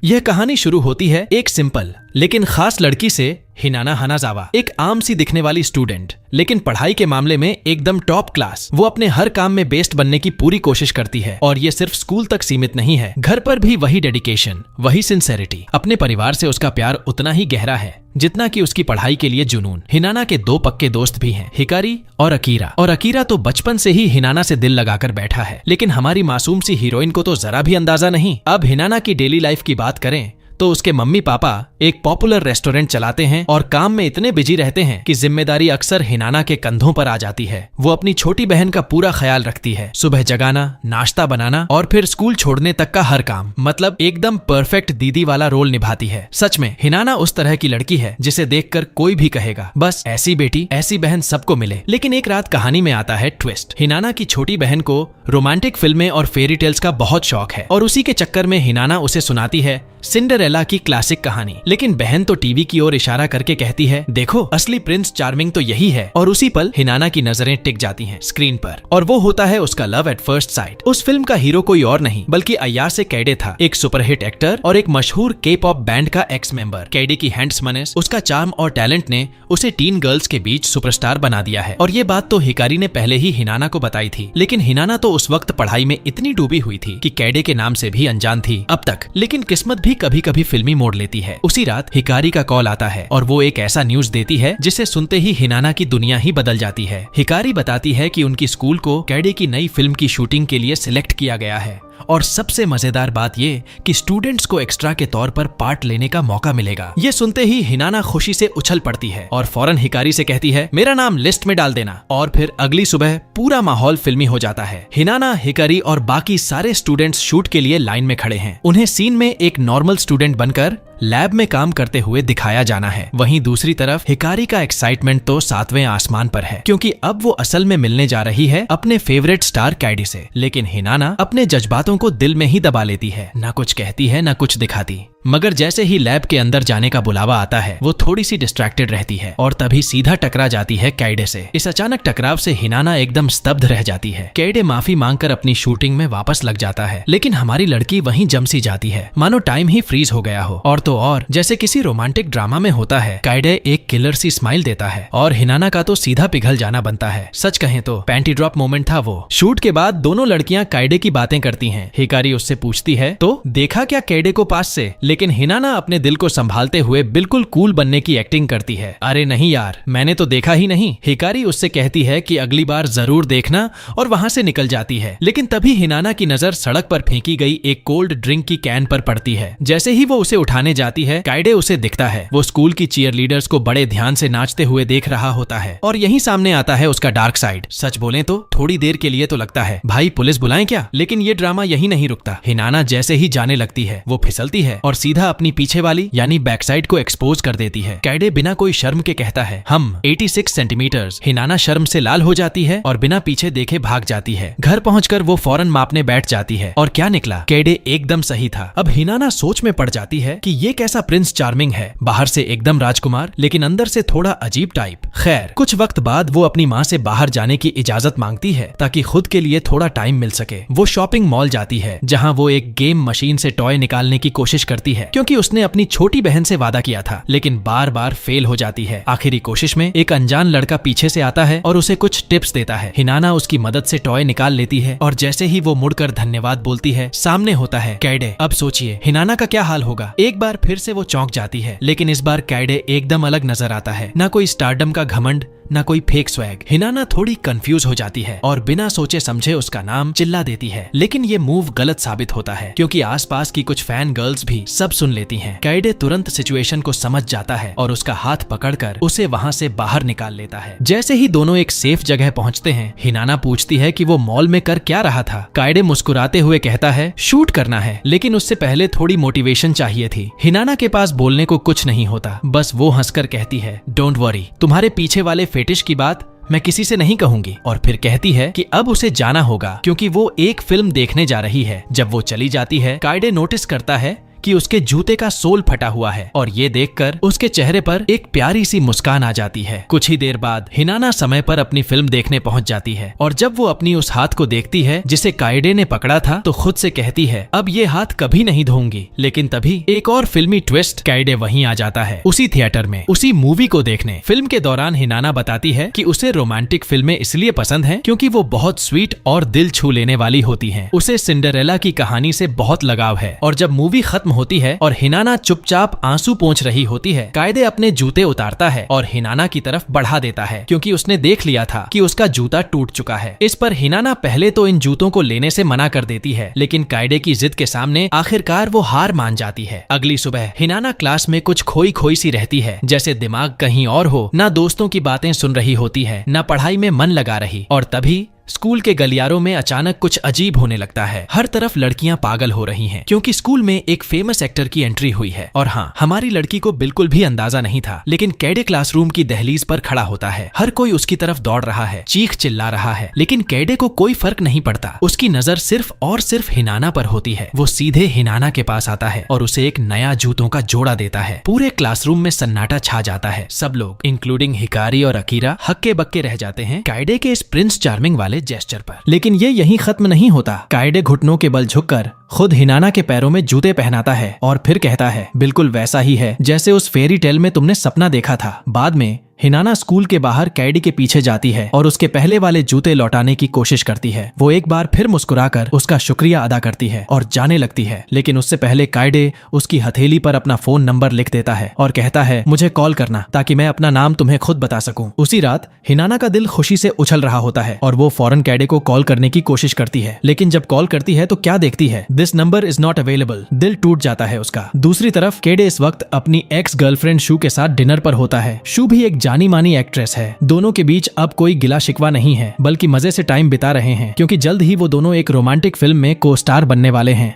यह कहानी शुरू होती है एक सिंपल लेकिन खास लड़की से, हिनाना हानाजावा। एक आम सी दिखने वाली स्टूडेंट, लेकिन पढ़ाई के मामले में एकदम टॉप क्लास। वो अपने हर काम में बेस्ट बनने की पूरी कोशिश करती है और ये सिर्फ स्कूल तक सीमित नहीं है, घर पर भी वही डेडिकेशन, वही सिंसेरिटी। अपने परिवार से उसका प्यार उतना ही गहरा है जितना कि उसकी पढ़ाई के लिए जुनून। हिनाना के दो पक्के दोस्त भी हैं, हिकारी और अकीरा। और अकीरा तो बचपन से ही हिनाना से दिल लगाकर बैठा है, लेकिन हमारी मासूम सी हीरोइन को तो जरा भी अंदाजा नहीं। अब हिनाना की डेली लाइफ की बात करें तो उसके मम्मी पापा एक पॉपुलर रेस्टोरेंट चलाते हैं और काम में इतने बिजी रहते हैं कि जिम्मेदारी अक्सर हिनाना के कंधों पर आ जाती है। वो अपनी छोटी बहन का पूरा ख्याल रखती है, सुबह जगाना, नाश्ता बनाना और फिर स्कूल छोड़ने तक का हर काम। मतलब एकदम परफेक्ट दीदी वाला रोल निभाती है। सच में हिनाना उस तरह की लड़की है जिसे देखकर कोई भी कहेगा बस ऐसी बेटी, ऐसी बहन सबको मिले। लेकिन एक रात कहानी में आता है ट्विस्ट। हिनाना की छोटी बहन को रोमांटिक फिल्में और फेरी टेल्स का बहुत शौक है और उसी के चक्कर में हिनाना उसे सुनाती है सिंड्रेला की क्लासिक कहानी। लेकिन बहन तो टीवी की ओर इशारा करके कहती है, देखो असली प्रिंस चार्मिंग तो यही है। और उसी पल हिनाना की नजरें टिक जाती हैं स्क्रीन पर, और वो होता है उसका लव एट फर्स्ट साइट। उस फिल्म का हीरो कोई और नहीं बल्कि अयासे कैडे था, एक सुपरहिट एक्टर और एक मशहूर के पॉप बैंड का एक्स मेंबर। कैडे की हैंडसमनेस, उसका चार्म और टैलेंट ने उसे टीन गर्ल्स के बीच सुपरस्टार बना दिया है। और ये बात तो हिकारी ने पहले ही हिनाना को बताई थी, लेकिन हिनाना तो उस वक्त पढ़ाई में इतनी डूबी हुई थी कि कैडे के नाम से भी अनजान थी अब तक। लेकिन किस्मत भी कभी कभी फिल्मी मोड़ लेती है। उसी रात हिकारी का कॉल आता है और वो एक ऐसा न्यूज देती है जिसे सुनते ही हिनाना की दुनिया ही बदल जाती है। हिकारी बताती है कि उनकी स्कूल को कैडे की नई फिल्म की शूटिंग के लिए सिलेक्ट किया गया है और सबसे मजेदार बात ये कि स्टूडेंट्स को एक्स्ट्रा के तौर पर पार्ट लेने का मौका मिलेगा। ये सुनते ही हिनाना खुशी से उछल पड़ती है और फौरन हिकारी से कहती है, मेरा नाम लिस्ट में डाल देना। और फिर अगली सुबह पूरा माहौल फिल्मी हो जाता है। हिनाना, हिकारी और बाकी सारे स्टूडेंट्स शूट के लिए लाइन में खड़े हैं। उन्हें सीन में एक नॉर्मल स्टूडेंट बनकर लैब में काम करते हुए दिखाया जाना है। वहीं दूसरी तरफ हिकारी का एक्साइटमेंट तो सातवें आसमान पर है, क्योंकि अब वो असल में मिलने जा रही है अपने फेवरेट स्टार कैडी से। लेकिन हिनाना अपने जज्बातों को दिल में ही दबा लेती है, ना कुछ कहती है ना कुछ दिखाती। मगर जैसे ही लैब के अंदर जाने का बुलावा आता है, वो थोड़ी सी डिस्ट्रैक्टेड रहती है और तभी सीधा टकरा जाती है कैडे से। इस अचानक टकराव से हिनाना एकदम स्तब्ध रह जाती है। कैडे माफी मांगकर अपनी शूटिंग में वापस लग जाता है, लेकिन हमारी लड़की वहीं जम सी जाती है, मानो टाइम ही फ्रीज हो गया हो। और तो और जैसे किसी रोमांटिक ड्रामा में होता है, कैडे एक किलर सी स्माइल देता है और हिनाना का तो सीधा पिघल जाना बनता है। सच कहें तो पैंटी ड्रॉप मोमेंट था वो। शूट के बाद दोनों लड़कियां कैडे की बातें करती हैं। हिकारी उससे पूछती है, तो देखा क्या कैडे को पास से? लेकिन हिनाना अपने दिल को संभालते हुए बिल्कुल कूल बनने की एक्टिंग करती है। अरे नहीं यार, मैंने तो देखा ही नहीं। हिकारी उससे कहती है कि अगली बार जरूर देखना और वहां से निकल जाती है। लेकिन तभी हिनाना की नजर सड़क पर फेंकी गई एक कोल्ड ड्रिंक की कैन पर पड़ती है। जैसे ही वो उसे उठाने जाती है, कैडे उसे दिखता है। वो स्कूल की चीयर लीडर्स को बड़े ध्यान से नाचते हुए देख रहा होता है और यहीं सामने आता है उसका डार्क साइड। सच बोलें तो थोड़ी देर के लिए तो लगता है भाई पुलिस बुलाएं क्या, लेकिन ये ड्रामा यही नहीं रुकता। हिनाना जैसे ही जाने लगती है, वो फिसलती है और सीधा अपनी पीछे वाली यानी बैक साइड को एक्सपोज कर देती है। कैडे बिना कोई शर्म के कहता है, हम 86 सेंटीमीटर। हिनाना शर्म से लाल हो जाती है और बिना पीछे देखे भाग जाती है। घर पहुंचकर वो फौरन मापने बैठ जाती है और क्या निकला, कैडे एकदम सही था। अब हिनाना सोच में पड़ जाती है कि ये कैसा प्रिंस चार्मिंग है, बाहर से एकदम राजकुमार लेकिन अंदर से थोड़ा अजीब टाइप। खैर कुछ वक्त बाद वो अपनी माँ से बाहर जाने की इजाजत मांगती है ताकि खुद के लिए थोड़ा टाइम मिल सके। वो शॉपिंग मॉल जाती है जहाँ वो एक गेम मशीन से टॉय निकालने की कोशिश करती है, क्योंकि उसने अपनी छोटी बहन से वादा किया था, लेकिन बार बार फेल हो जाती है। आखिरी कोशिश में एक अनजान लड़का पीछे से आता है और उसे कुछ टिप्स देता है। हिनाना उसकी मदद से टॉय निकाल लेती है और जैसे ही वो मुड़कर धन्यवाद बोलती है, सामने होता है कैडे। अब सोचिए हिनाना का क्या हाल होगा। एक बार फिर से वो चौंक जाती है, लेकिन इस बार कैडे एकदम अलग नजर आता है। ना कोई स्टारडम का घमंड, ना कोई फेक स्वैग। हिनाना थोड़ी कंफ्यूज हो जाती है और बिना सोचे समझे उसका नाम चिल्ला देती है, लेकिन ये मूव गलत साबित होता है क्योंकि आसपास की कुछ फैन गर्ल्स भी सब सुन लेती हैं। कैडे तुरंत सिचुएशन को समझ जाता है और उसका हाथ पकड़कर उसे वहां से बाहर निकाल लेता है। जैसे ही दोनों एक सेफ जगह पहुंचते हैं, हिनाना पूछती है कि वो मॉल में कर क्या रहा था। कैडे मुस्कुराते हुए कहता है, शूट करना है, लेकिन उससे पहले थोड़ी मोटिवेशन चाहिए थी। हिनाना के पास बोलने को कुछ नहीं होता, बस वो हंसकर कहती है, डोंट वरी, तुम्हारे पीछे वाले फेटिश की बात मैं किसी से नहीं कहूंगी। और फिर कहती है कि अब उसे जाना होगा क्योंकि वो एक फिल्म देखने जा रही है। जब वो चली जाती है, कैडे नोटिस करता है कि उसके जूते का सोल फटा हुआ है और ये देखकर उसके चेहरे पर एक प्यारी सी मुस्कान आ जाती है। कुछ ही देर बाद हिनाना समय पर अपनी फिल्म देखने पहुंच जाती है और जब वो अपनी उस हाथ को देखती है जिसे काइडे ने पकड़ा था तो खुद से कहती है अब ये हाथ कभी नहीं धोऊंगी। लेकिन तभी एक और फिल्मी ट्विस्ट, काइडे वहीं आ जाता है उसी थिएटर में उसी मूवी को देखने। फिल्म के दौरान हिनाना बताती है कि उसे रोमांटिक फिल्में इसलिए पसंद हैं क्योंकि वो बहुत स्वीट और दिल छू लेने वाली होती हैं। उसे सिंड्रेला की कहानी से बहुत लगाव है और जब मूवी खत्म होती है और हिनाना चुपचाप आंसू पोंछ रही होती है, काइडे अपने जूते उतारता है और हिनाना की तरफ बढ़ा देता है क्योंकि उसने देख लिया था कि उसका जूता टूट चुका है। इस पर हिनाना पहले तो इन जूतों को लेने से मना कर देती है, लेकिन काइडे की जिद के सामने आखिरकार वो हार मान जाती है। अगली सुबह हिनाना क्लास में कुछ खोई खोई सी रहती है, जैसे दिमाग कहीं और हो, ना दोस्तों की बातें सुन रही होती है, ना पढ़ाई में मन लगा रही। और तभी स्कूल के गलियारों में अचानक कुछ अजीब होने लगता है। हर तरफ लड़कियां पागल हो रही हैं क्योंकि स्कूल में एक फेमस एक्टर की एंट्री हुई है। और हाँ, हमारी लड़की को बिल्कुल भी अंदाजा नहीं था, लेकिन कैडे क्लासरूम की दहलीज पर खड़ा होता है। हर कोई उसकी तरफ दौड़ रहा है, चीख चिल्ला रहा है, लेकिन कैडे को कोई फर्क नहीं पड़ता। उसकी नजर सिर्फ और सिर्फ हिनाना पर होती है। वो सीधे हिनाना के पास आता है और उसे एक नया जूतों का जोड़ा देता है। पूरे क्लासरूम में सन्नाटा छा जाता है। सब लोग इंक्लूडिंग हिकारी और अकीरा हक्के बक्के रह जाते हैं काइडे के इस प्रिंस चार्मिंग वाले जेस्चर पर। लेकिन ये यहीं खत्म नहीं होता। काइडे घुटनों के बल झुककर खुद हिनाना के पैरों में जूते पहनाता है और फिर कहता है बिल्कुल वैसा ही है जैसे उस फेरी टेल में तुमने सपना देखा था। बाद में हिनाना स्कूल के बाहर काइडे के पीछे जाती है और उसके पहले वाले जूते लौटाने की कोशिश करती है। वो एक बार फिर मुस्कुराकर उसका शुक्रिया अदा करती है और जाने लगती है, लेकिन उससे पहले काइडे उसकी हथेली पर अपना फोन नंबर लिख देता है और कहता है मुझे कॉल करना ताकि मैं अपना नाम तुम्हें खुद बता सकूं। उसी रात हिनाना का दिल खुशी से उछल रहा होता है और वो फौरन काइडे को कॉल करने की कोशिश करती है, लेकिन जब कॉल करती है तो क्या देखती है, this number is not available. दिल टूट जाता है उसका। दूसरी तरफ काइडे इस वक्त अपनी एक्स गर्लफ्रेंड शू के साथ डिनर पर होता है। शू भी एक जानी मानी एक्ट्रेस है। दोनों के बीच अब कोई गिला शिकवा नहीं है, बल्कि मजे से टाइम बिता रहे हैं क्योंकि जल्द ही वो दोनों एक रोमांटिक फिल्म में को स्टार बनने वाले हैं।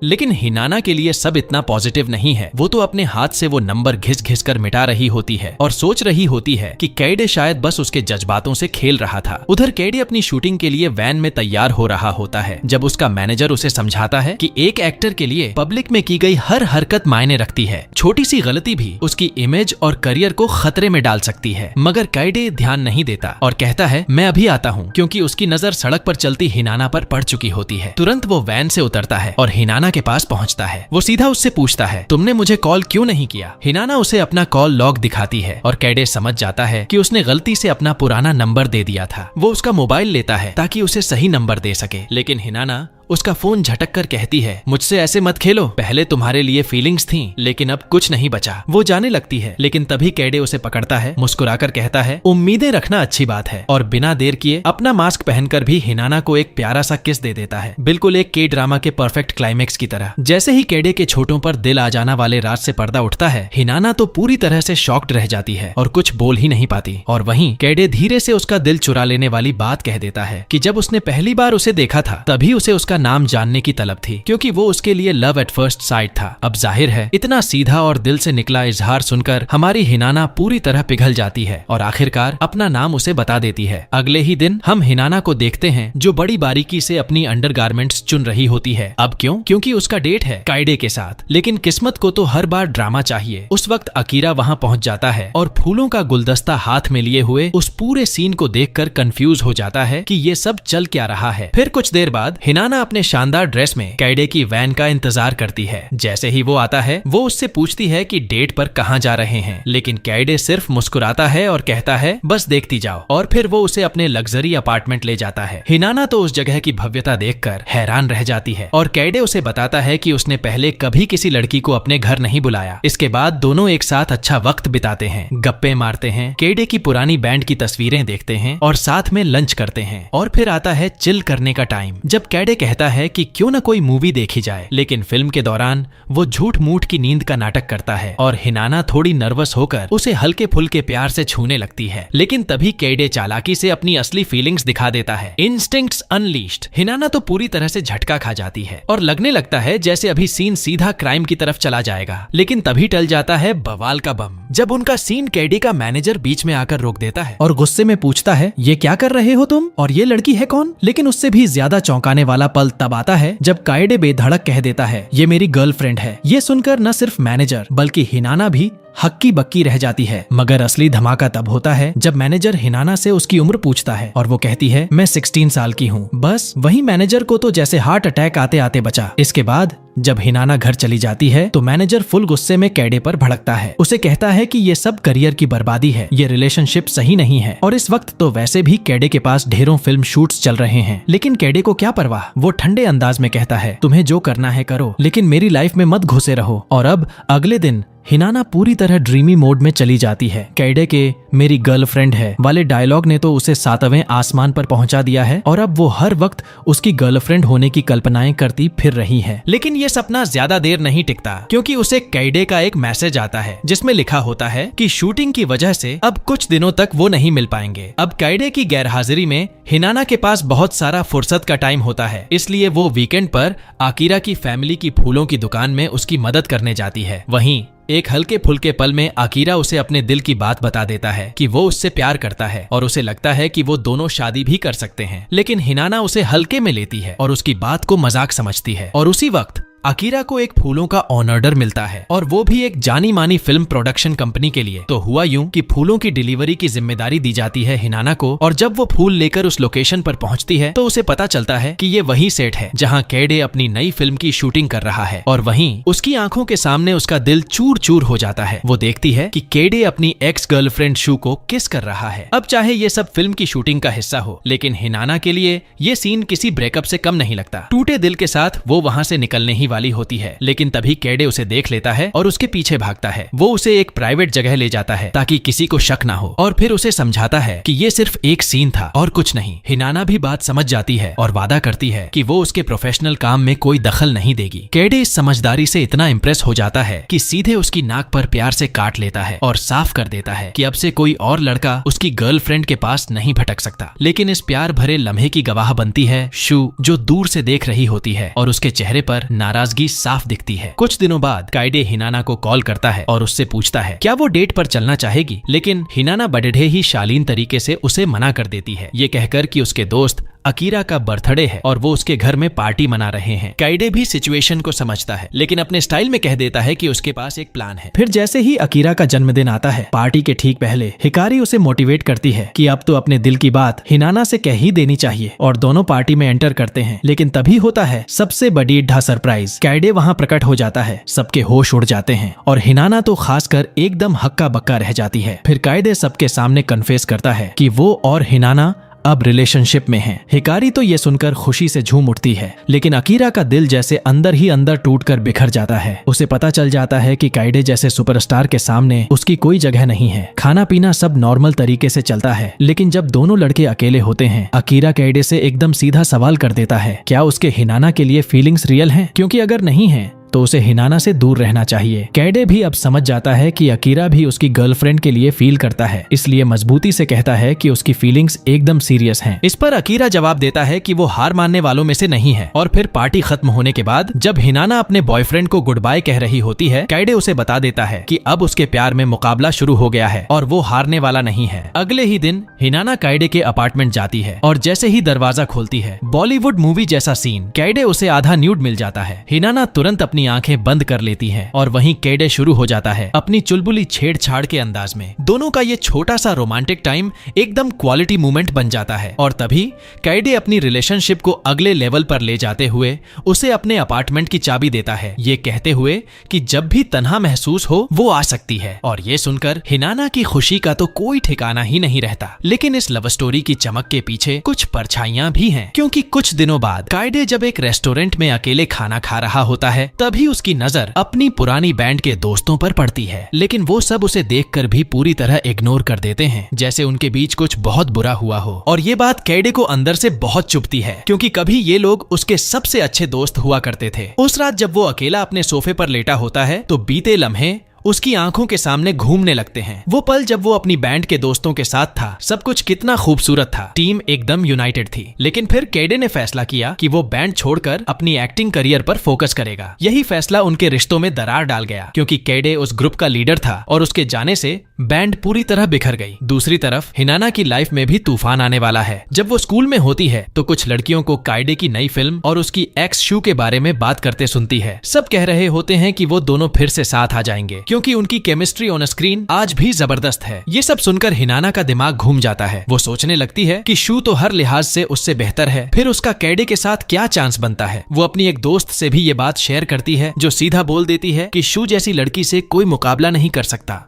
लेकिन हिनाना के लिए सब इतना पॉजिटिव नहीं है। वो तो अपने हाथ से वो नंबर घिस घिस कर मिटा रही होती है और सोच रही होती है कि काइडे शायद बस उसके जज्बातों से खेल रहा था। उधर काइडे अपनी शूटिंग के लिए वैन में तैयार हो रहा होता है जब उसका मैनेजर उसे समझाता है कि एक एक्टर के लिए पब्लिक में की गई हर हरकत मायने रखती है। छोटी सी गलती भी उसकी इमेज और करियर को खतरे में डाल सकती है। मगर काइडे ध्यान नहीं देता और कहता है मैं अभी आता हूँ, क्योंकि उसकी नजर सड़क पर चलती हिनाना पर पड़ चुकी होती है। तुरंत वो वैन से उतरता है और हिनाना के पास पहुंचता है। वो सीधा उससे पूछता है तुमने मुझे कॉल क्यों नहीं किया। हिनाना उसे अपना कॉल लॉग दिखाती है और काइडे समझ जाता है कि उसने गलती से अपना पुराना नंबर दे दिया था। वो उसका मोबाइल लेता है ताकि उसे सही नंबर दे सके, लेकिन हिनाना उसका फोन झटक कर कहती है मुझसे ऐसे मत खेलो, पहले तुम्हारे लिए फीलिंग्स थी लेकिन अब कुछ नहीं बचा। वो जाने लगती है, लेकिन तभी काइडे उसे पकड़ता है, मुस्कुराकर कहता है उम्मीदें रखना अच्छी बात है, और बिना देर किए अपना मास्क पहनकर भी हिनाना को एक प्यारा सा किस दे देता है, बिल्कुल एक के ड्रामा के परफेक्ट क्लाइमेक्स की तरह। जैसे ही काइडे के छोटों पर दिल आ जाना वाले राज से पर्दा उठता है, हिनाना तो पूरी तरह से शॉक्ड रह जाती है और कुछ बोल ही नहीं पाती। और वहीं काइडे धीरे से उसका दिल चुरा लेने वाली बात कह देता है कि जब उसने पहली बार उसे देखा था तभी उसे उसका नाम जानने की तलब थी, क्योंकि वो उसके लिए लव एट फर्स्ट साइट था। अब जाहिर है इतना सीधा और दिल से निकला इजहार सुनकर हमारी हिनाना पूरी तरह पिघल जाती है और आखिरकार अपना नाम उसे बता देती है। अगले ही दिन हम हिनाना को देखते हैं जो बड़ी बारीकी से अपनी अंडरगारमेंट्स चुन रही होती है। अब क्यों? क्योंकि उसका डेट है काइडे के साथ। लेकिन किस्मत को तो हर बार ड्रामा चाहिए। उस वक्त अकीरा वहां पहुंच जाता है और फूलों का गुलदस्ता हाथ में लिए हुए उस पूरे सीन को देखकर कंफ्यूज हो जाता है कि ये सब चल क्या रहा है। फिर कुछ देर बाद हिनाना अपने शानदार ड्रेस में काइडे की वैन का इंतजार करती है। जैसे ही वो आता है वो उससे पूछती है कि डेट पर कहां जा रहे हैं, लेकिन काइडे सिर्फ मुस्कुराता है और कहता है बस देखती जाओ, और फिर वो उसे अपने लग्जरी अपार्टमेंट ले जाता है। हिनाना तो उस जगह की भव्यता देखकर हैरान रह जाती है और काइडे उसे बताता है कि उसने पहले कभी किसी लड़की को अपने घर नहीं बुलाया। इसके बाद दोनों एक साथ अच्छा वक्त बिताते हैं, गप्पे मारते हैं, काइडे की पुरानी बैंड की तस्वीरें देखते हैं और साथ में लंच करते हैं। और फिर आता है चिल करने का टाइम, जब काइडे कहता है कि क्यों न कोई मूवी देखी जाए, लेकिन फिल्म के दौरान वो झूठ मूठ की नींद का नाटक करता है और हिनाना थोड़ी नर्वस होकर उसे हल्के फुल्के प्यार से छूने लगती है। लेकिन तभी काइडे चालाकी से अपनी असली फीलिंग्स दिखा देता है। Instincts unleashed. हिनाना तो पूरी तरह से झटका खा जाती है और लगने लगता है जैसे अभी सीन सीधा क्राइम की तरफ चला जाएगा, लेकिन तभी टल जाता है बवाल का बम। जब उनका सीन कैडे का मैनेजर बीच में आकर रोक देता है और गुस्से में पूछता है, ये क्या कर रहे हो तुम, और ये लड़की है कौन। लेकिन उससे भी ज्यादा चौंकाने वाला पल तब आता है जब कायडे बेधड़क कह देता है, ये मेरी गर्लफ्रेंड है। ये सुनकर न सिर्फ मैनेजर बल्कि हिनाना भी हक्की बक्की रह जाती है। मगर असली धमाका तब होता है जब मैनेजर हिनाना से उसकी उम्र पूछता है और वो कहती है, मैं 16 साल की हूँ। बस वही मैनेजर को तो जैसे हार्ट अटैक आते आते बचा। इसके बाद जब हिनाना घर चली जाती है तो मैनेजर फुल गुस्से में कैडे पर भड़कता है। उसे कहता है कि ये सब करियर की बर्बादी है, ये रिलेशनशिप सही नहीं है। और इस वक्त तो वैसे भी कैडे के पास ढेरों फिल्म शूट्स चल रहे हैं, लेकिन कैडे को क्या परवाह। वो ठंडे अंदाज में कहता है, तुम्हें जो करना है करो, लेकिन मेरी लाइफ में मत घुसे रहो। और अब अगले दिन हिनाना पूरी तरह ड्रीमी मोड में चली जाती है। कैडे के मेरी गर्लफ्रेंड है वाले डायलॉग ने तो उसे 7वें आसमान पर पहुंचा दिया है और अब वो हर वक्त उसकी गर्लफ्रेंड होने की कल्पनाएं करती फिर रही है। लेकिन ये सपना ज्यादा देर नहीं टिकता, क्योंकि उसे कैडे का एक मैसेज आता है जिसमें लिखा होता है कि शूटिंग की वजह से अब कुछ दिनों तक वो नहीं मिल पाएंगे। अब कैडे की गैरहाजिरी में हिनाना के पास बहुत सारा फुर्सत का टाइम होता है, इसलिए वो वीकेंड पर आकिरा की फैमिली की फूलों की दुकान में उसकी मदद करने जाती है। वहीं एक हल्के फुल्के पल में आकिरा उसे अपने दिल की बात बता देता है कि वो उससे प्यार करता है और उसे लगता है कि वो दोनों शादी भी कर सकते हैं। लेकिन हिनाना उसे हल्के में लेती है और उसकी बात को मजाक समझती है। और उसी वक्त आकिरा को एक फूलों का ऑर्डर मिलता है और वो भी एक जानी मानी फिल्म प्रोडक्शन कंपनी के लिए। तो हुआ यूं कि फूलों की डिलीवरी की जिम्मेदारी दी जाती है हिनाना को, और जब वो फूल लेकर उस लोकेशन पर पहुंचती है तो उसे पता चलता है कि ये वही सेट है जहां कैडे अपनी नई फिल्म की शूटिंग कर रहा है। और वहीं उसकी आंखों के सामने उसका दिल चूर चूर हो जाता है। वो देखती है कि कैडे अपनी एक्स गर्लफ्रेंड शू को किस कर रहा है। अब चाहे ये सब फिल्म की शूटिंग का हिस्सा हो, लेकिन हिनाना के लिए ये सीन किसी ब्रेकअप से कम नहीं लगता। टूटे दिल के साथ वो वहां से निकलने ही वाली होती है, लेकिन तभी कैडे उसे देख लेता है और उसके पीछे भागता है। वो उसे एक प्राइवेट जगह ले जाता है ताकि किसी को शक ना हो, और फिर उसे समझाता है कि ये सिर्फ एक सीन था और कुछ नहीं। हिनाना भी बात समझ जाती है और वादा करती है कि वो उसके प्रोफेशनल काम में कोई दखल नहीं देगी। कैडे इस समझदारी से इतना इम्प्रेस हो जाता है कि सीधे उसकी नाक पर प्यार से काट लेता है और साफ कर देता है कि अब से कोई और लड़का उसकी गर्लफ्रेंड के पास नहीं भटक सकता। लेकिन इस प्यार भरे लम्हे की गवाह बनती है शू, जो दूर से देख रही होती है और उसके चेहरे पर नाराजगी साफ दिखती है। कुछ दिनों बाद कायडे हिनाना को कॉल करता है और उससे पूछता है क्या वो डेट पर चलना चाहेगी, लेकिन हिनाना बड़े ही शालीन तरीके से उसे मना कर देती है, ये कहकर कि उसके दोस्त अकीरा का बर्थडे है और वो उसके घर में पार्टी मना रहे हैं। काइडे भी सिचुएशन को समझता है, लेकिन अपने स्टाइल में कह देता है कि उसके पास एक प्लान है। फिर जैसे ही अकीरा का जन्मदिन आता है, पार्टी के ठीक पहले हिकारी उसे मोटिवेट करती है कि अब तो अपने दिल की बात हिनाना से कह ही देनी चाहिए, और दोनों पार्टी में एंटर करते हैं। लेकिन तभी होता है सबसे बड़ी ढा सरप्राइज। काइडे वहाँ प्रकट हो जाता है, सबके होश उड़ जाते हैं और हिनाना तो खासकर एकदम हक्का बक्का रह जाती है। फिर काइडे सबके सामने कन्फेस करता है कि वो और हिनाना अब रिलेशनशिप में हैं। हिकारी तो ये सुनकर खुशी से झूम उठती है, लेकिन अकीरा का दिल जैसे अंदर ही अंदर टूटकर बिखर जाता है। उसे पता चल जाता है कि काइडे जैसे सुपरस्टार के सामने उसकी कोई जगह नहीं है। खाना पीना सब नॉर्मल तरीके से चलता है, लेकिन जब दोनों लड़के अकेले होते हैं, अकीरा काइडे से एकदम सीधा सवाल कर देता है, क्या उसके हिनाना के लिए फीलिंग्स रियल हैं? क्योंकि अगर नहीं है तो उसे हिनाना से दूर रहना चाहिए। काइडे भी अब समझ जाता है कि अकीरा भी उसकी गर्लफ्रेंड के लिए फील करता है, इसलिए मजबूती से कहता है कि उसकी फीलिंग्स एकदम सीरियस हैं। इस पर अकीरा जवाब देता है कि वो हार मानने वालों में से नहीं है। और फिर पार्टी खत्म होने के बाद जब हिनाना अपने बॉयफ्रेंड को गुड बाय कह रही होती है, काइडे उसे बता देता है कि अब उसके प्यार में मुकाबला शुरू हो गया है और वो हारने वाला नहीं है। अगले ही दिन हिनाना काइडे के अपार्टमेंट जाती है और जैसे ही दरवाजा खोलती है, बॉलीवुड मूवी जैसा सीन, काइडे उसे आधा न्यूड मिल जाता है। हिनाना तुरंत अपनी आंखें बंद कर लेती है और वहीं काइडे शुरू हो जाता है अपनी चुलबुली छेड़छाड़ के अंदाज में। दोनों का ये छोटा सा रोमांटिक टाइम एकदम क्वालिटी मोमेंट बन जाता है। और तभी काइडे अपनी रिलेशनशिप को अगले लेवल पर ले जाते हुए उसे अपने अपार्टमेंट की चाबी देता है, ये कहते हुए कि जब भी तन्हा महसूस हो वो आ सकती है। और ये सुनकर हिनाना की खुशी का तो कोई ठिकाना ही नहीं रहता। लेकिन इस लव स्टोरी की चमक के पीछे कुछ परछाइयां भी हैं, क्योंकि कुछ दिनों बाद काइडे जब एक रेस्टोरेंट में अकेले खाना खा रहा होता है, तभी उसकी नजर अपनी पुरानी बैंड के दोस्तों पर पड़ती है। लेकिन वो सब उसे देखकर भी पूरी तरह इग्नोर कर देते हैं, जैसे उनके बीच कुछ बहुत बुरा हुआ हो। और ये बात काइडे को अंदर से बहुत चुभती है, क्योंकि कभी ये लोग उसके सबसे अच्छे दोस्त हुआ करते थे। उस रात जब वो अकेला अपने सोफे पर लेटा होता है, तो बीते लम्हे उसकी आंखों के सामने घूमने लगते हैं। वो पल जब वो अपनी बैंड के दोस्तों के साथ था, सब कुछ कितना खूबसूरत था। टीम एकदम यूनाइटेड थी। लेकिन फिर केडे ने फैसला किया कि वो बैंड छोड़कर अपनी एक्टिंग करियर पर फोकस करेगा। यही फैसला उनके रिश्तों में दरार डाल गया, क्योंकि केडे उस ग्रुप का लीडर था और उसके जाने से बैंड पूरी तरह बिखर गई। दूसरी तरफ हिनाना की लाइफ में भी तूफान आने वाला है। जब वो स्कूल में होती है तो कुछ लड़कियों को काइडे की नई फिल्म और उसकी एक्स शू के बारे में बात करते सुनती है। सब कह रहे होते हैं कि वो दोनों फिर से साथ आ जाएंगे, क्योंकि उनकी केमिस्ट्री ऑन स्क्रीन आज भी जबरदस्त है। ये सब सुनकर हिनाना का दिमाग घूम जाता है। वो सोचने लगती है कि शू तो हर लिहाज से उससे बेहतर है, फिर उसका कैडे के साथ क्या चांस बनता है। वो अपनी एक दोस्त से भी ये बात शेयर करती है, जो सीधा बोल देती है कि शू जैसी लड़की से कोई मुकाबला नहीं कर सकता।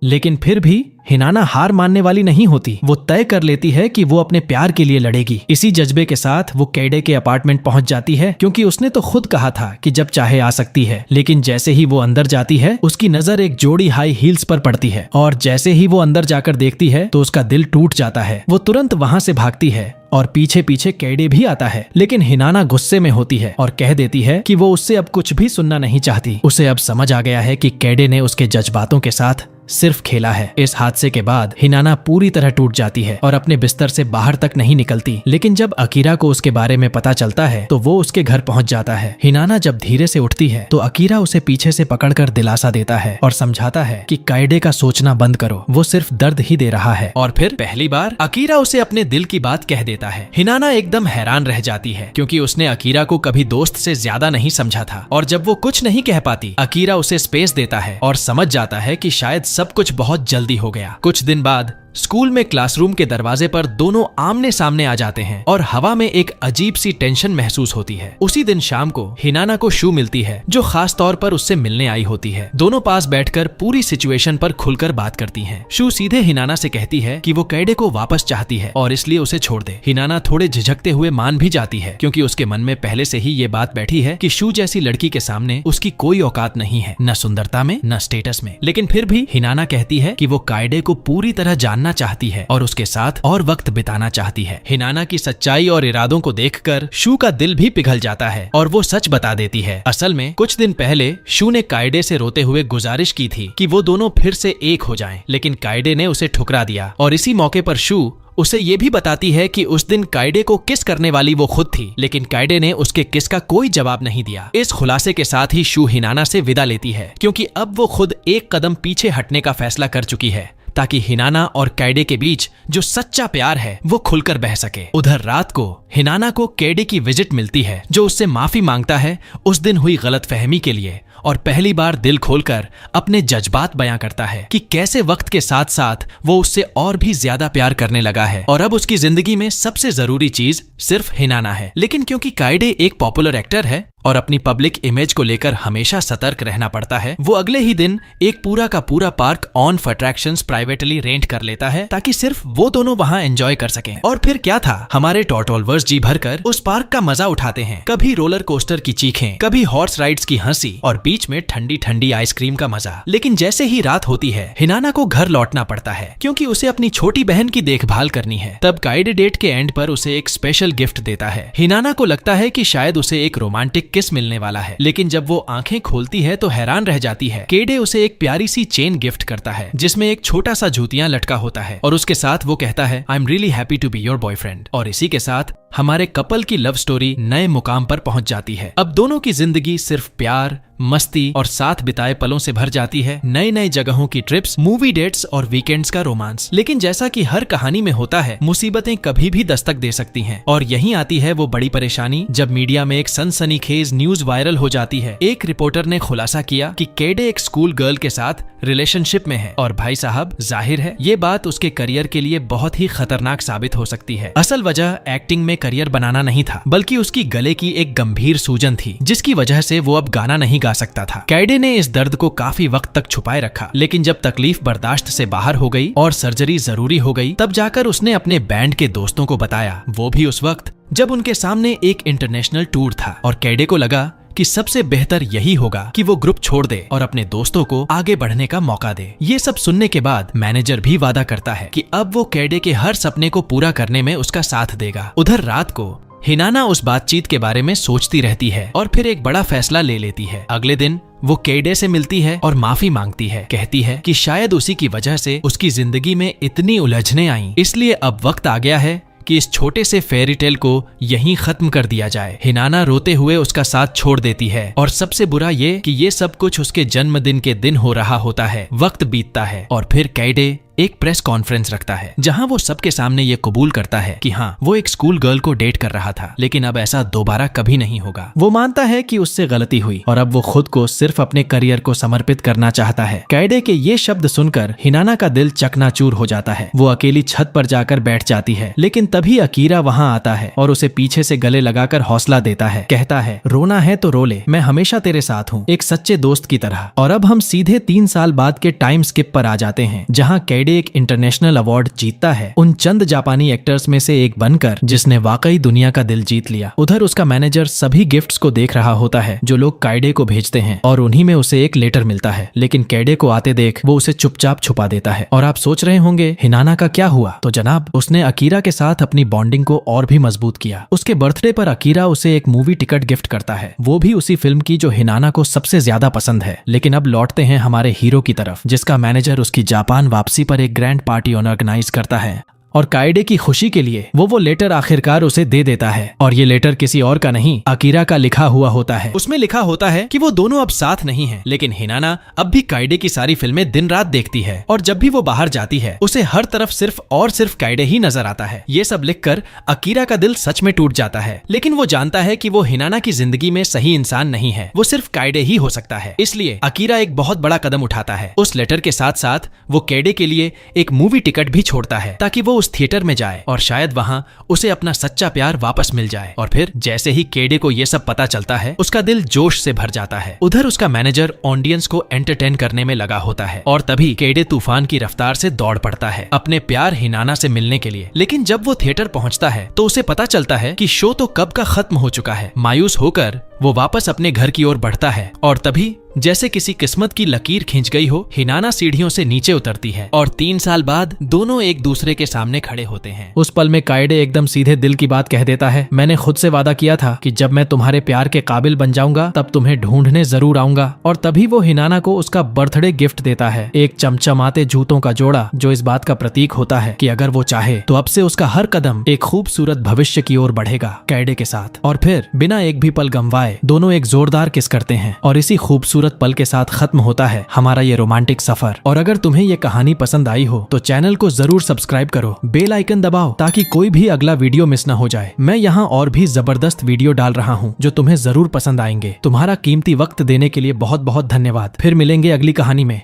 लेकिन फिर भी हिनाना हार मानने वाली नहीं होती। वो तय कर लेती है कि वो अपने प्यार के लिए लड़ेगी। इसी जज्बे के साथ वो कैडे के अपार्टमेंट पहुंच जाती है, क्योंकि उसने तो खुद कहा था कि जब चाहे आ सकती है। लेकिन जैसे ही वो अंदर जाती है, उसकी नजर एक जोड़ी हाई हील्स पर पड़ती है, और जैसे ही वो अंदर जाकर देखती है तो उसका दिल टूट जाता है। वो तुरंत वहां से भागती है और पीछे पीछे कैडे भी आता है। लेकिन हिनाना गुस्से में होती है और कह देती है कि वो उससे अब कुछ भी सुनना नहीं चाहती। उसे अब समझ आ गया है कि कैडे ने उसके जज्बातों के साथ सिर्फ खेला है। इस हादसे के बाद हिनाना पूरी तरह टूट जाती है और अपने बिस्तर से बाहर तक नहीं निकलती। लेकिन जब अकीरा को उसके बारे में पता चलता है तो वो उसके घर पहुंच जाता है। हिनाना जब धीरे से उठती है तो अकीरा उसे पीछे से पकड़कर दिलासा देता है और समझाता है कि काइडे का सोचना बंद करो, वो सिर्फ दर्द ही दे रहा है। और फिर पहली बार अकीरा उसे अपने दिल की बात कह देता है। हिनाना एकदम हैरान रह जाती है, क्योंकि उसने अकीरा को कभी दोस्त से ज्यादा नहीं समझा था। और जब वो कुछ नहीं कह पाती, अकीरा उसे स्पेस देता है और समझ जाता है कि शायद सब कुछ बहुत जल्दी हो गया। कुछ दिन बाद स्कूल में क्लासरूम के दरवाजे पर दोनों आमने सामने आ जाते हैं और हवा में एक अजीब सी टेंशन महसूस होती है। उसी दिन शाम को हिनाना को शू मिलती है, जो खास तौर पर उससे मिलने आई होती है। दोनों पास बैठकर पूरी सिचुएशन पर खुलकर बात करती हैं। शू सीधे हिनाना से कहती है कि वो कैडे को वापस चाहती है और इसलिए उसे छोड़ दे। हिनाना थोड़े झिझकते हुए मान भी जाती है, क्योंकि उसके मन में पहले से ही ये बात बैठी है कि शू जैसी लड़की के सामने उसकी कोई औकात नहीं है, न सुंदरता में न स्टेटस में। लेकिन फिर भी हिनाना कहती है कि वो काइडे को पूरी तरह जानना चाहती है और उसके साथ और वक्त बिताना चाहती है। हिनाना की सच्चाई और इरादों को देखकर शू का दिल भी पिघल जाता है और वो सच बता देती है। असल में कुछ दिन पहले शू ने काइडे से रोते हुए गुजारिश की थी कि वो दोनों फिर से एक हो जाएं, लेकिन काइडे ने उसे ठुकरा दिया। और इसी मौके पर शू उसे ये भी बताती है कि उस दिन काइडे को किस करने वाली वो खुद थी, लेकिन काइडे ने उसके किस का कोई जवाब नहीं दिया। इस खुलासे के साथ ही शू हिनाना से विदा लेती है, क्योंकि अब वो खुद एक कदम पीछे हटने का फैसला कर चुकी है, ताकि हिनाना और कैडे के बीच जो सच्चा प्यार है वो खुलकर बह सके। उधर रात को हिनाना को कैडे की विजिट मिलती है, जो उससे माफी मांगता है उस दिन हुई गलतफहमी के लिए, और पहली बार दिल खोलकर अपने जज्बात बयां करता है कि कैसे वक्त के साथ साथ वो उससे और भी ज्यादा प्यार करने लगा है और अब उसकी जिंदगी में सबसे जरूरी चीज सिर्फ हिनाना है। लेकिन क्योंकि काइडे एक पॉपुलर एक्टर है और अपनी पब्लिक इमेज को लेकर हमेशा सतर्क रहना पड़ता है, वो अगले ही दिन एक पूरा का पूरा park on for attractions privately rent कर लेता है, ताकि सिर्फ वो दोनों वहां एंजॉय कर सकें। और फिर क्या था, हमारे टॉटॉलवर्स जी भरकर उस पार्क का मजा उठाते हैं। कभी रोलर कोस्टर की चीखें, कभी हॉर्स राइड्स की हंसी और बीच में ठंडी ठंडी आइसक्रीम का मजा। लेकिन जैसे ही रात होती है, हिनाना को घर लौटना पड़ता है, क्योंकि उसे अपनी छोटी बहन की देखभाल करनी है। तब काइडे डेट के एंड पर उसे एक स्पेशल गिफ्ट देता है। हिनाना को लगता है कि शायद उसे एक रोमांटिक किस मिलने वाला है, लेकिन जब वो आंखें खोलती है तो हैरान रह जाती है। केडे उसे एक प्यारी सी चेन गिफ्ट करता है, जिसमें एक छोटा सा जूतियां लटका होता है, और उसके साथ वो कहता है I am really happy to be your boyfriend. और इसी के साथ हमारे कपल की लव स्टोरी नए मुकाम पर पहुंच जाती है। अब दोनों की जिंदगी सिर्फ प्यार, मस्ती और साथ बिताए पलों से भर जाती है। नई नई जगहों की ट्रिप्स, मूवी डेट्स और वीकेंड्स का रोमांस। लेकिन जैसा कि हर कहानी में होता है, मुसीबतें कभी भी दस्तक दे सकती हैं, और यहीं आती है वो बड़ी परेशानी जब मीडिया में एक सनसनीखेज न्यूज वायरल हो जाती है। एक रिपोर्टर ने खुलासा किया कि केडे एक स्कूल गर्ल के साथ रिलेशनशिप में है, और भाई साहब जाहिर है ये बात उसके करियर के लिए बहुत ही खतरनाक साबित हो सकती है। असल वजह एक्टिंग में करियर बनाना नहीं था, बल्कि उसकी गले की एक गंभीर सूजन थी, जिसकी वजह से वो अब गाना नहीं गा सकता था। कैडे ने इस दर्द को काफी वक्त तक छुपाए रखा, लेकिन जब तकलीफ बर्दाश्त से बाहर हो गई और सर्जरी जरूरी हो गई, तब जाकर उसने अपने बैंड के दोस्तों को बताया। वो भी उस वक्त जब उनके सामने एक इंटरनेशनल टूर था, और कैडे को लगा कि सबसे बेहतर यही होगा कि वो ग्रुप छोड़ दे और अपने दोस्तों को आगे बढ़ने का मौका दे। ये सब सुनने के बाद मैनेजर भी वादा करता है कि अब वो कैडे के हर सपने को पूरा करने में उसका साथ देगा। उधर रात को हिनाना उस बातचीत के बारे में सोचती रहती है और फिर एक बड़ा फैसला ले लेती है। अगले दिन वो केडे से मिलती है और माफी मांगती है। कहती है कि शायद उसी की वजह से उसकी जिंदगी में इतनी उलझनें आईं, इसलिए अब वक्त आ गया है कि इस छोटे से फेरी टेल को यहीं खत्म कर दिया जाए। हिनाना रोते हुए उसका साथ छोड़ देती है और सबसे बुरा ये कि ये सब कुछ उसके जन्मदिन के दिन हो रहा होता है। वक्त बीतता है और फिर कैडे एक प्रेस कॉन्फ्रेंस रखता है जहां वो सबके सामने ये कबूल करता है कि हाँ, वो एक स्कूल गर्ल को डेट कर रहा था, लेकिन अब ऐसा दोबारा कभी नहीं होगा। वो मानता है कि उससे गलती हुई और अब वो खुद को सिर्फ अपने करियर को समर्पित करना चाहता है। कैडे के ये शब्द सुनकर हिनाना का दिल चकनाचूर हो जाता है। वो अकेली छत पर जाकर बैठ जाती है, लेकिन तभी अकीरा वहाँ आता है और उसे पीछे से गले लगाकर हौसला देता है। कहता है, रोना है तो रो ले, मैं हमेशा तेरे साथ हूँ, एक सच्चे दोस्त की तरह। और अब हम सीधे 3 साल बाद के टाइम स्किप पर आ जाते हैं, जहाँ कैडे एक इंटरनेशनल अवार्ड जीतता है, उन चंद जापानी एक्टर्स में से एक बनकर जिसने वाकई दुनिया का दिल जीत लिया। उधर उसका मैनेजर सभी गिफ्ट्स को देख रहा होता है जो लोग कैडे को भेजते हैं और उन्हीं में उसे एक लेटर मिलता है, लेकिन कैडे को आते देख वो उसे चुपचाप छुपा देता है। और आप सोच रहे होंगे हिनाना का क्या हुआ? तो जनाब, उसने अकीरा के साथ अपनी बॉन्डिंग को और भी मजबूत किया। उसके बर्थडे पर अकीरा उसे एक मूवी टिकट गिफ्ट करता है, वो भी उसी फिल्म की जो हिनाना को सबसे ज्यादा पसंद है। लेकिन अब लौटते हैं हमारे हीरो की तरफ, जिसका मैनेजर उसकी जापान वापसी पर एक ग्रैंड पार्टी ऑर्गेनाइज करता है और काइडे की खुशी के लिए वो लेटर आखिरकार उसे दे देता है। और ये लेटर किसी और का नहीं, अकीरा का लिखा हुआ होता है। उसमें लिखा होता है कि वो दोनों अब साथ नहीं हैं, लेकिन हिनाना अब भी काइडे की सारी फिल्में दिन रात देखती है और जब भी वो बाहर जाती है उसे हर तरफ सिर्फ और सिर्फ काइडे ही नजर आता है। ये सब लिखकर अकीरा का दिल सच में टूट जाता है, लेकिन वो जानता है कि वो हिनाना की जिंदगी में सही इंसान नहीं है, वो सिर्फ काइडे ही हो सकता है। इसलिए अकीरा एक बहुत बड़ा कदम उठाता है। उस लेटर के साथ साथ वो कैडे के लिए एक मूवी टिकट भी छोड़ता है ताकि वो उस थिएटर में जाए और शायद वहां उसे अपना सच्चा प्यार वापस मिल जाए। और फिर जैसे ही कैडे को ये सब पता चलता है, उसका दिल जोश से भर जाता है। उधर उसका मैनेजर ऑडियंस को एंटरटेन करने में लगा होता है और तभी कैडे तूफान की रफ्तार से दौड़ पड़ता है अपने प्यार हिनाना से मिलने के लिए। लेकिन जब वो थिएटर पहुंचता है तो उसे पता चलता है कि शो तो कब का खत्म हो चुका है। मायूस होकर वो वापस अपने घर की ओर बढ़ता है और तभी जैसे किसी किस्मत की लकीर खींच गई हो, हिनाना सीढ़ियों से नीचे उतरती है और 3 साल बाद दोनों एक दूसरे के सामने खड़े होते हैं। उस पल में काइडे एकदम सीधे दिल की बात कह देता है, मैंने खुद से वादा किया था कि जब मैं तुम्हारे प्यार के काबिल बन जाऊंगा तब तुम्हें ढूंढने जरूर आऊंगा। और तभी वो हिनाना को उसका बर्थडे गिफ्ट देता है, एक चमचमाते जूतों का जोड़ा, जो इस बात का प्रतीक होता है कि अगर वो चाहे तो अब से उसका हर कदम एक खूबसूरत भविष्य की ओर बढ़ेगा कैडे के साथ। और फिर बिना एक भी पल गंवाए दोनों एक जोरदार किस करते हैं और इसी खूबसूरत पल के साथ खत्म होता है हमारा ये रोमांटिक सफर। और अगर तुम्हें ये कहानी पसंद आई हो तो चैनल को जरूर सब्सक्राइब करो, बेल आइकन दबाओ ताकि कोई भी अगला वीडियो मिस ना हो जाए। मैं यहाँ और भी जबरदस्त वीडियो डाल रहा हूँ जो तुम्हें जरूर पसंद आएंगे। तुम्हारा कीमती वक्त देने के लिए बहुत बहुत धन्यवाद। फिर मिलेंगे अगली कहानी में।